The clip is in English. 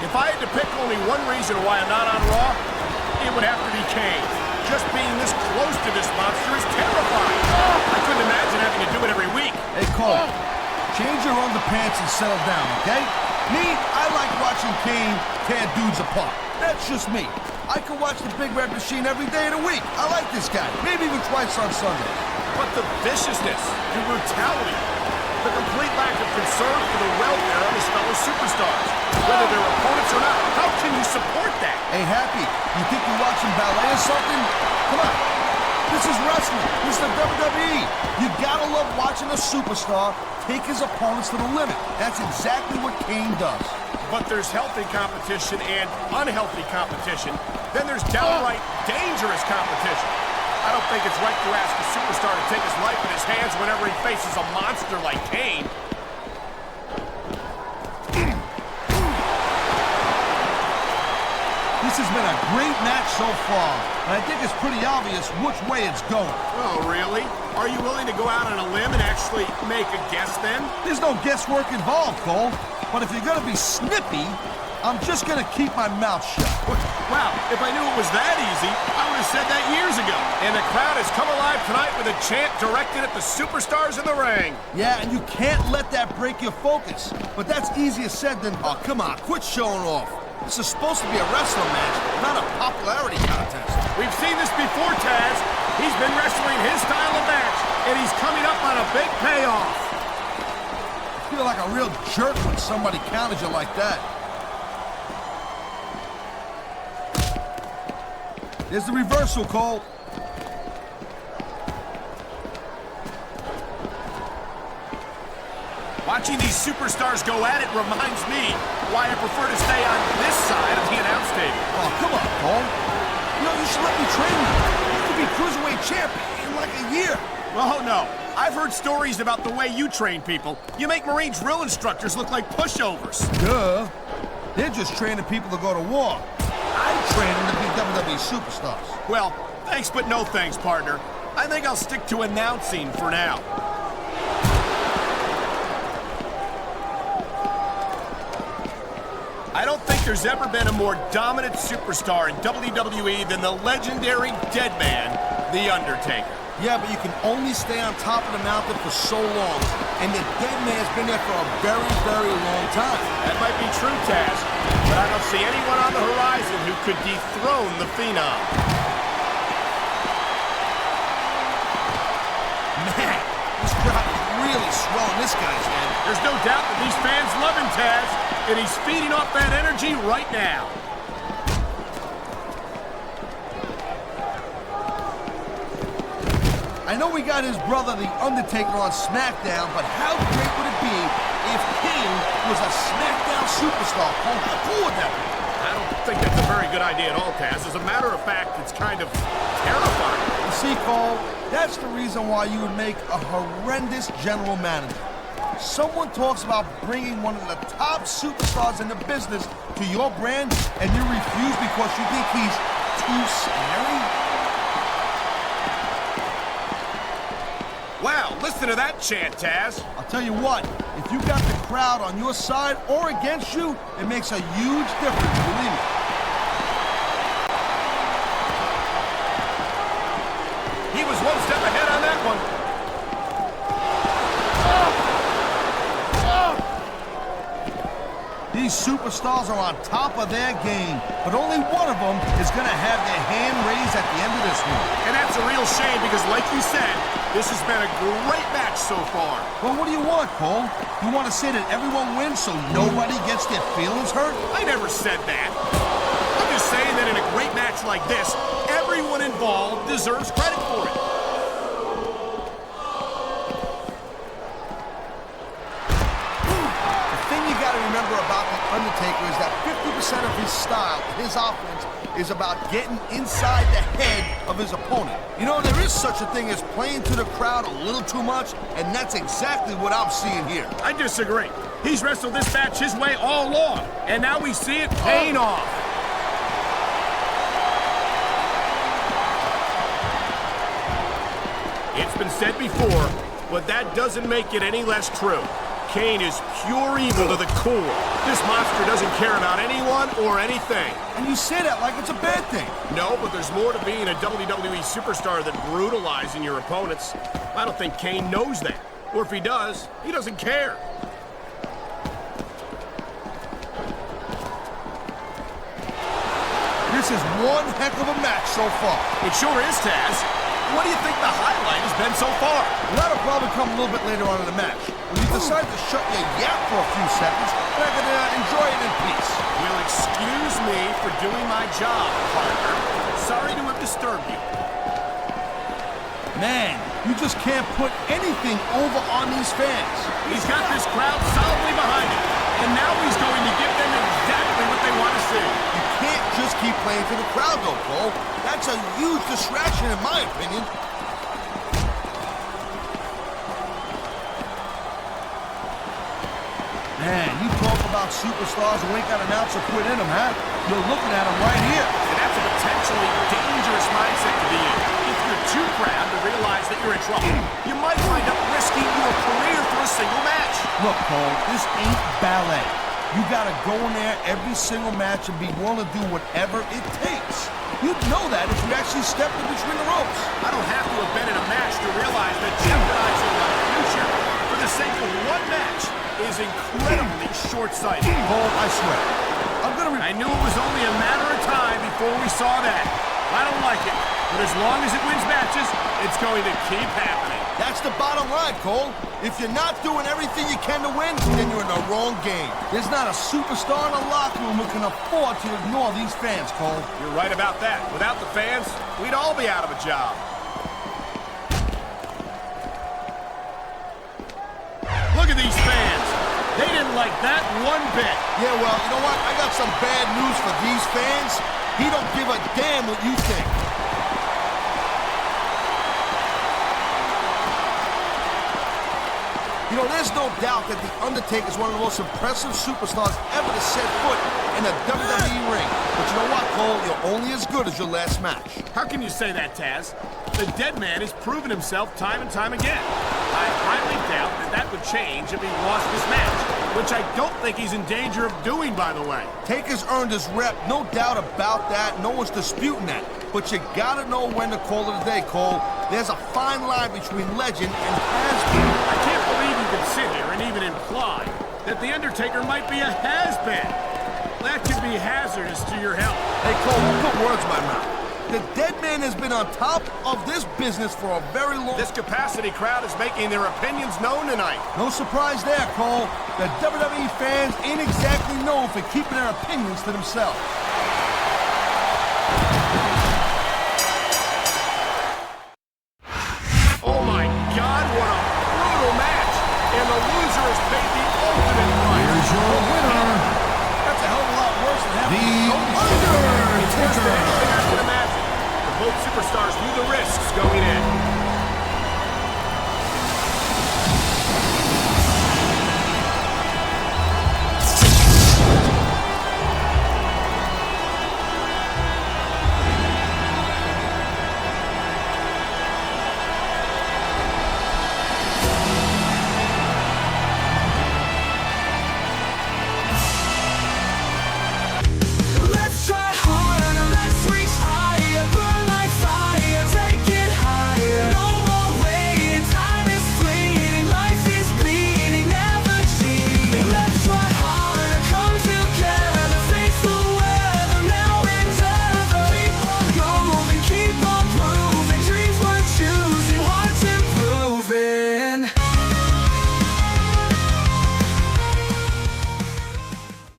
If I had to pick only one reason why I'm not on Raw, it would have to be Kane. Just being this close to this monster is terrifying. I couldn't imagine having to do it every week. Hey, Cole, change your underpants and settle down, okay? Me, I like watching Kane tear dudes apart. That's just me. I can watch the Big Red Machine every day of the week. I like this guy, maybe even twice on Sunday. But the viciousness, the brutality, the complete lack of concern for the welfare of his fellow superstars, whether they're opponents or not, how can you support that? Hey, Happy, you think you're watching ballet or something? Come on. This is wrestling. This is the WWE. You gotta love watching a superstar take his opponents to the limit. That's exactly what Kane does. But there's healthy competition and unhealthy competition. Then there's downright dangerous competition. I don't think it's right to ask a superstar to take his life in his hands whenever he faces a monster like Kane. This has been a great match so far, and I think it's pretty obvious which way it's going. Oh, really? Are you willing to go out on a limb and actually make a guess then? There's no guesswork involved, Cole. But if you're gonna be snippy, I'm just gonna keep my mouth shut. Wow, if I knew it was that easy, I would have said that years ago. And the crowd has come alive tonight with a chant directed at the superstars in the ring. Yeah, and you can't let that break your focus. But that's easier said than, oh, come on, quit showing off. This is supposed to be a wrestling match, not a popularity contest. We've seen this before, Taz. He's been wrestling his style of match, and he's coming up on a big payoff. I feel like a real jerk when somebody counters you like that. There's the reversal, Cole. Watching these superstars go at it reminds me why I prefer to stay on this side of the announce table. Oh, come on, Cole. You know, you should let me train you. You could be Cruiserweight champ in like a year. Oh, no. I've heard stories about the way you train people. You make Marine drill instructors look like pushovers. Duh. They're just training people to go to war. I train them to be WWE superstars. Well, thanks but no thanks, partner. I think I'll stick to announcing for now. I don't think there's ever been a more dominant superstar in WWE than the legendary dead man, The Undertaker. Yeah, but you can only stay on top of the mountain for so long, and the dead man's been there for a very, very long time. That might be true, Taz, but I don't see anyone on the horizon who could dethrone the Phenom. Man, this crowd is really swelling this guy's head. There's no doubt that these fans love him, Taz, and he's feeding off that energy right now. I know we got his brother, The Undertaker, on SmackDown, but how great would it be if Kane was a SmackDown superstar? How cool would that be? I don't think that's a very good idea at all, Taz. As a matter of fact, it's kind of terrifying. You see, Cole, that's the reason why you would make a horrendous general manager. Someone talks about bringing one of the top superstars in the business to your brand, and you refuse because you think he's too scary? Wow, listen to that chant, Taz. I'll tell you what, if you got the crowd on your side or against you, it makes a huge difference, believe me. He was one step ahead on that one. These superstars are on top of their game, but only one of them is going to have their hand raised at the end of this one. And that's a real shame because, like you said, this has been a great match so far. Well, what do you want, Cole? You want to say that everyone wins so nobody gets their feelings hurt? I never said that. I'm just saying that in a great match like this, everyone involved deserves credit for it. Remember about The Undertaker is that 50% of his style, his offense, is about getting inside the head of his opponent. You know, there is such a thing as playing to the crowd a little too much, and that's exactly what I'm seeing here. I disagree. He's wrestled this match his way all along, and now we see it paying off. It's been said before, but that doesn't make it any less true. Kane is pure evil to the core. This monster doesn't care about anyone or anything. And you say that like it's a bad thing. No, but there's more to being a WWE superstar than brutalizing your opponents. I don't think Kane knows that. Or if he does, he doesn't care. This is one heck of a match so far. It sure is, Taz. What do you think the highlight has been so far? That'll probably come a little bit later on in the match. When you decide to shut your yap for a few seconds, and I can enjoy it in peace. Will excuse me for doing my job, partner. Sorry to have disturbed you. Man, you just can't put anything over on these fans. He's got this crowd solidly behind him, and now he's going to give them exactly what they want to see. You can't just keep playing to the crowd, though, Cole. That's a huge distraction, in my opinion. Man, you talk about superstars who ain't got an ounce of quit in them, huh? You're looking at them right here. And that's a potentially dangerous mindset to be in. If you're too proud to realize that you're in trouble, you might wind up risking your career for a single match. Look, Cole, this ain't ballet. You gotta go in there every single match and be willing to do whatever it takes. You'd know that if you actually stepped in between the ropes. I don't have to have been in a match to realize that jeopardizing my future for the sake of one match is incredibly short-sighted. Cole, I swear. I knew it was only a matter of time before we saw that. I don't like it, but as long as it wins matches, it's going to keep happening. That's the bottom line, Cole. If you're not doing everything you can to win, then you're in the wrong game. There's not a superstar in the locker room who can afford to ignore these fans, Cole. You're right about that. Without the fans, we'd all be out of a job. Look at these fans. They didn't like that one bit. Yeah, well, you know what? I got some bad news for these fans. He don't give a damn what you think. You know, there's no doubt that The Undertaker is one of the most impressive superstars ever to set foot in a WWE ring. But you know what, Cole? You're only as good as your last match. How can you say that, Taz? The dead man has proven himself time and time again. I highly doubt that that would change if he lost this match, which I don't think he's in danger of doing, by the way. Taker's earned his rep, no doubt about that. No one's disputing that. But you gotta know when to call it a day, Cole. There's a fine line between legend and has-been. I can't believe you can sit here and even imply that The Undertaker might be a has-been. That could be hazardous to your health. Hey, Cole, don't put words in my mouth. The dead man has been on top of this business for a very long time. This capacity crowd is making their opinions known tonight. No surprise there, Cole. The WWE fans ain't exactly known for keeping their opinions to themselves. Oh my God, what a brutal match! And the loser has paid the ultimate price. Here's your winner. That's a hell of a lot worse than having It's worse than anything I can imagine. Both superstars knew the risks going in.